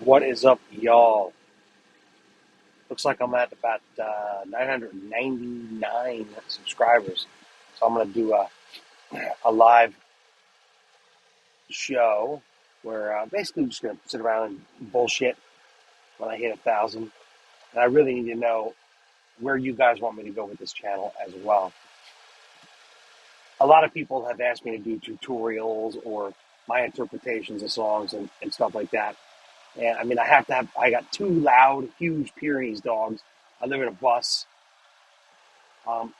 What is up, y'all? Looks like I'm at about 999 subscribers. So I'm going to do a live show where basically I'm just going to sit around and bullshit when I hit 1,000. And I really need to know where you guys want me to go with this channel as well. A lot of people have asked me to do tutorials or my interpretations of songs and stuff like that. And I mean, I got two loud, huge Pyrenees dogs. I live in a bus. Um,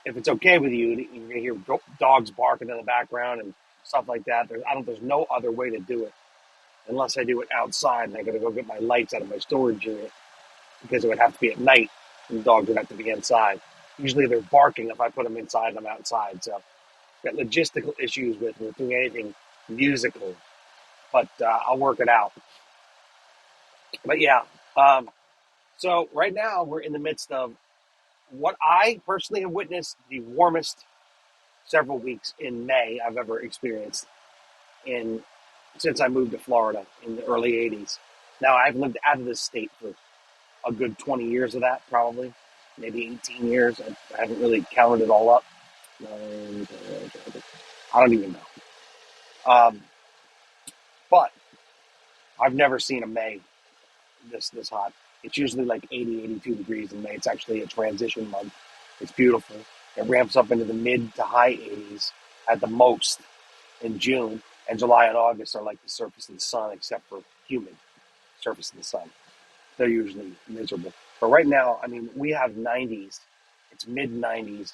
if it's okay with you, you're gonna hear dogs barking in the background and stuff like that. There's no other way to do it unless I do it outside and I gotta go get my lights out of my storage unit because it would have to be at night and the dogs would have to be inside. Usually they're barking if I put them inside and I'm outside. So I've got logistical issues with doing anything musical, but I'll work it out. But yeah, um, so right now we're in the midst of what I personally have witnessed the warmest several weeks in May I've ever experienced in since I moved to Florida in the early 80s. Now I've lived out of this state for a good 20 years of that, probably, maybe 18 years. I haven't really counted it all up. I don't even know. But I've never seen a May this hot. It's usually like 80, 82 degrees in May. It's actually a transition month. It's beautiful. It ramps up into the mid to high 80s at the most in June, and July and August are like the surface of the sun, except for humid surface of the sun. They're usually miserable. But right now, I mean, we have 90s. It's mid 90s,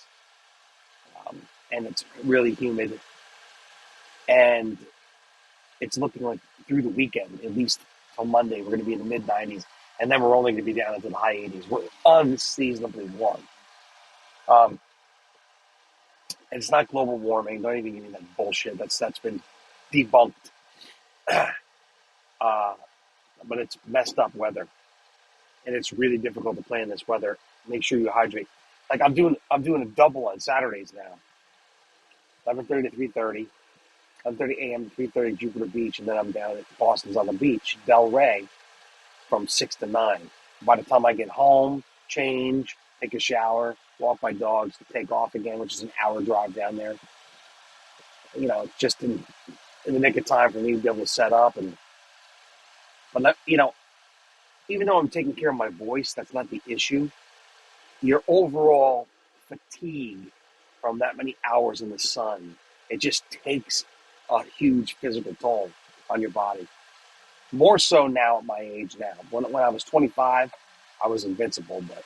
and it's really humid. And it's looking like through the weekend, at least till Monday, we're going to be in the mid 90s, and then we're only going to be down into the high 80s. We're unseasonably warm. Um, and it's not global warming. Don't even give me that bullshit. That's been debunked. uh, but it's messed up weather, and it's really difficult to play in this weather. Make sure you hydrate. Like I'm doing a double on Saturdays now, 11:30 to 3:30, 11:30 a.m. to 3:30 Jupiter Beach, and then I'm down at Boston's on the beach, Delray, from 6 to 9. By the time I get home, change, take a shower, walk my dogs, take off again, which is an hour drive down there. Just in the nick of time for me to be able to set up but even though I'm taking care of my voice, that's not the issue. Your overall fatigue from that many hours in the sun, it just takes a huge physical toll on your body. More so now at my age now. When I was 25, I was invincible, but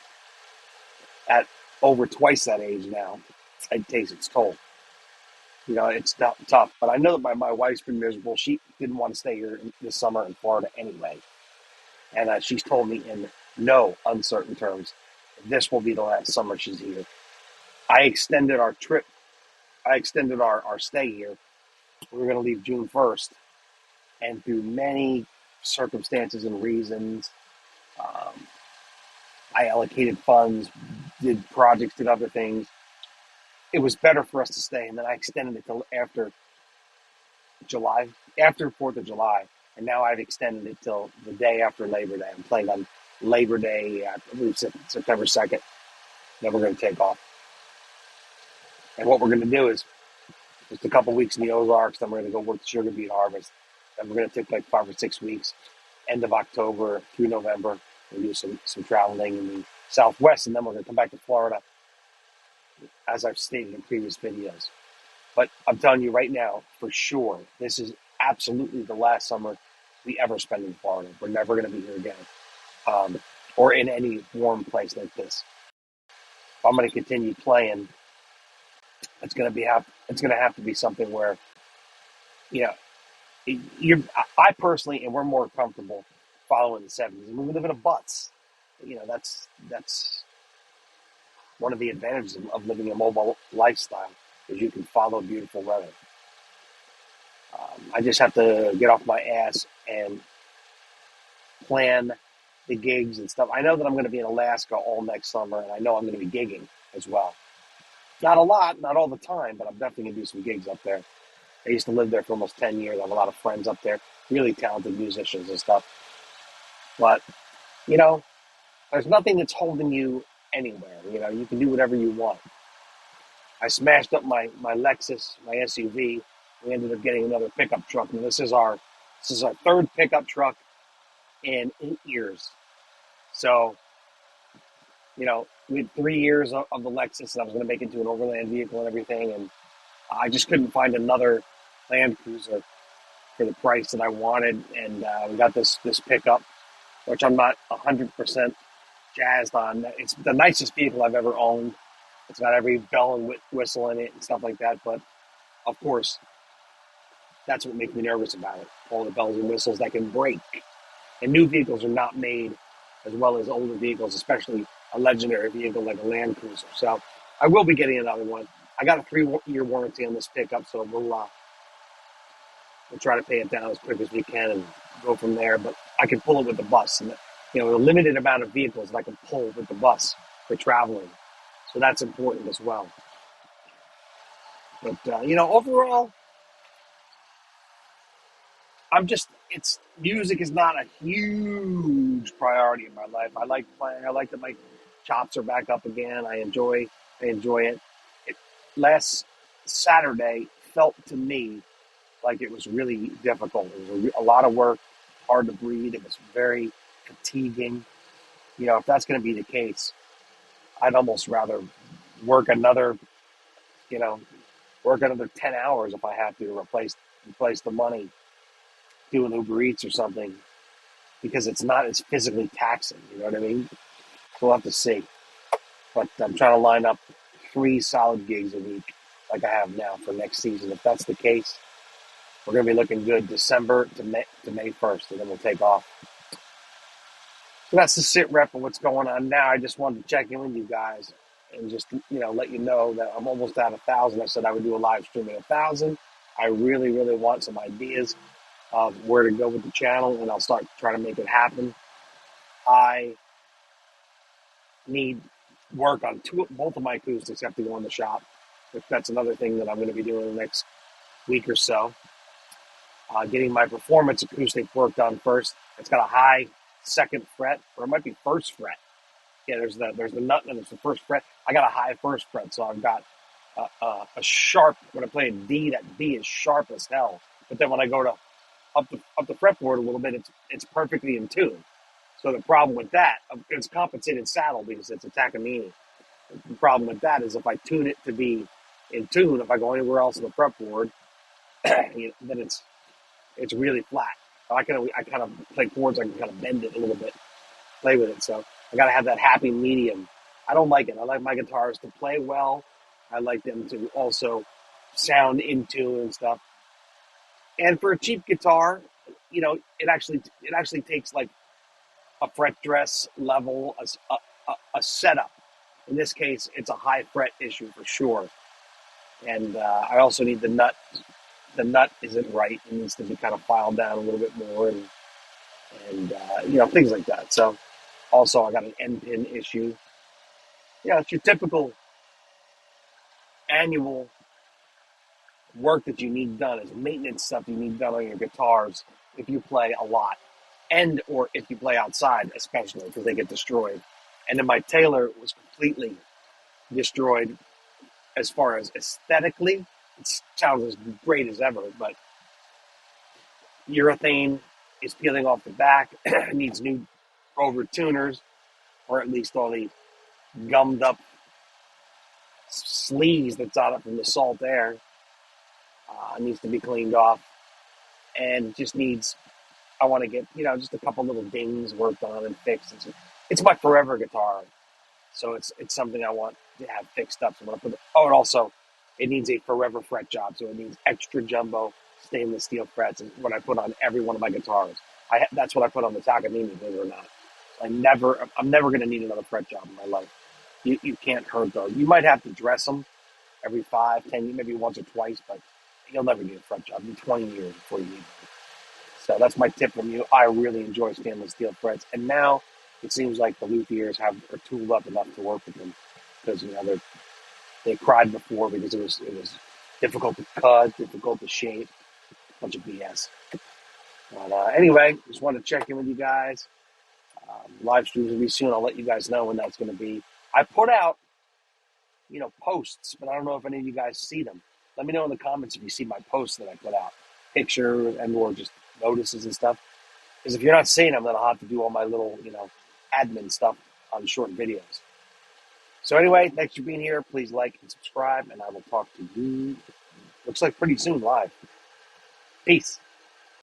at over twice that age now, it takes its toll. It's not tough. But I know that my wife's been miserable. She didn't want to stay here this summer in Florida anyway. And she's told me in no uncertain terms, this will be the last summer she's here. I extended our trip. I extended our stay here. We were going to leave June 1st. And through many circumstances and reasons, um, I allocated funds, did projects, did other things. It was better for us to stay. And then I extended it till after July, after 4th of July. And now I've extended it till the day after Labor Day. I'm playing on Labor Day, I believe September 2nd. Then we're going to take off. And what we're going to do is just a couple weeks in the Ozarks. Then we're going to go work the sugar beet harvest. Then we're going to take like 5 or 6 weeks, end of October through November. We'll do some traveling in the Southwest. And then we're going to come back to Florida, as I've stated in previous videos. But I'm telling you right now, for sure, this is absolutely the last summer we ever spend in Florida. We're never going to be here again, or in any warm place like this. If I'm going to continue playing, it's going to have to be something where, you know, I personally, and we're more comfortable following the 70s. And we live in a butts. That's one of the advantages of living a mobile lifestyle is you can follow beautiful weather. I just have to get off my ass and plan the gigs and stuff. I know that I'm going to be in Alaska all next summer, and I know I'm going to be gigging as well. Not a lot, not all the time, but I'm definitely going to do some gigs up there. I used to live there for almost 10 years. I have a lot of friends up there, really talented musicians and stuff. But, you know, there's nothing that's holding you anywhere. You know, you can do whatever you want. I smashed up my Lexus, my SUV. We ended up getting another pickup truck, and this is our third pickup truck in 8 years. So, we had 3 years of the Lexus, and I was going to make it into an overland vehicle and everything, and I just couldn't find another Land Cruiser for the price that I wanted, and we got this pickup, which I'm not 100% jazzed on. It's the nicest vehicle I've ever owned. It's got every bell and whistle in it and stuff like that, but of course, that's what makes me nervous about it. All the bells and whistles that can break. And new vehicles are not made as well as older vehicles, especially a legendary vehicle like a Land Cruiser. So I will be getting another one. I got a 3-year warranty on this pickup, so we'll try to pay it down as quick as we can and go from there. But I can pull it with the bus, and a limited amount of vehicles that I can pull with the bus for traveling. So that's important as well. But overall, it's music is not a huge priority in my life. I like playing. I like that my chops are back up again. I enjoy it. Last Saturday felt to me like it was really difficult. It was a lot of work, hard to breathe. It was very fatiguing. If that's going to be the case, I'd almost rather work another, you know, work another 10 hours if I have to replace the money doing Uber Eats or something, because it's not as physically taxing. You know what I mean? We'll have to see. But I'm trying to line up 3 solid gigs a week like I have now for next season. If that's the case, we're going to be looking good December to May 1st, and then we'll take off. So that's the SITREP and what's going on now. I just wanted to check in with you guys and just let you know that I'm almost at 1,000. I said I would do a live stream at 1,000. I really, really want some ideas of where to go with the channel, and I'll start trying to make it happen. I need work on both of my acoustics have to go in the shop. That's another thing that I'm going to be doing in the next week or so. Getting my performance acoustic work done first. It's got a high second fret, or it might be first fret. Yeah, there's the nut and it's the first fret. I got a high first fret, so I've got a sharp. When I play a D, that D is sharp as hell. But then when I go to up the fretboard a little bit, it's perfectly in tune. So the problem with that, it's compensated saddle because it's a Takamine. The problem with that is if I tune it to be in tune, if I go anywhere else on the fretboard, then it's really flat. I kind of play chords. I can kind of bend it a little bit, play with it. So I got to have that happy medium. I don't like it. I like my guitars to play well. I like them to also sound in tune and stuff. And for a cheap guitar, it actually takes like a fret dress level, a setup. In this case, it's a high fret issue for sure. And I also need the nut. The nut isn't right. It needs to be kind of filed down a little bit more, and things like that. So also I got an end pin issue. It's your typical annual work that you need done. Is maintenance stuff you need done on your guitars if you play a lot, and or if you play outside, especially because they get destroyed. And then my Taylor was completely destroyed as far as aesthetically. It sounds as great as ever, but urethane is peeling off the back. It needs new over tuners, or at least all the gummed up sleeves that's on it from the salt air. Needs to be cleaned off, and just needs. I want to get just a couple little dings worked on and fixed. It's my forever guitar, so it's something I want to have fixed up. So when I put and also it needs a forever fret job, so it needs extra jumbo stainless steel frets. And what I put on every one of my guitars, that's what I put on the Takamine, believe it or not. I'm never going to need another fret job in my life. You can't hurt those. You might have to dress them every 5, 10, maybe once or twice, but you'll never need a fret job. It'll be 20 years before you need them. So that's my tip from you. I really enjoy stainless steel frets, and now it seems like the luthiers are tooled up enough to work with them, because they cried before because it was difficult to cut, difficult to shape, bunch of BS. But anyway, just wanted to check in with you guys. Live streams will be soon. I'll let you guys know when that's going to be. I put out, posts, but I don't know if any of you guys see them. Let me know in the comments if you see my posts that I put out, pictures and or just notices and stuff. Because if you're not seeing them, then I'll have to do all my little, admin stuff on short videos. So anyway, thanks for being here. Please like and subscribe, and I will talk to you. Looks like pretty soon live. Peace.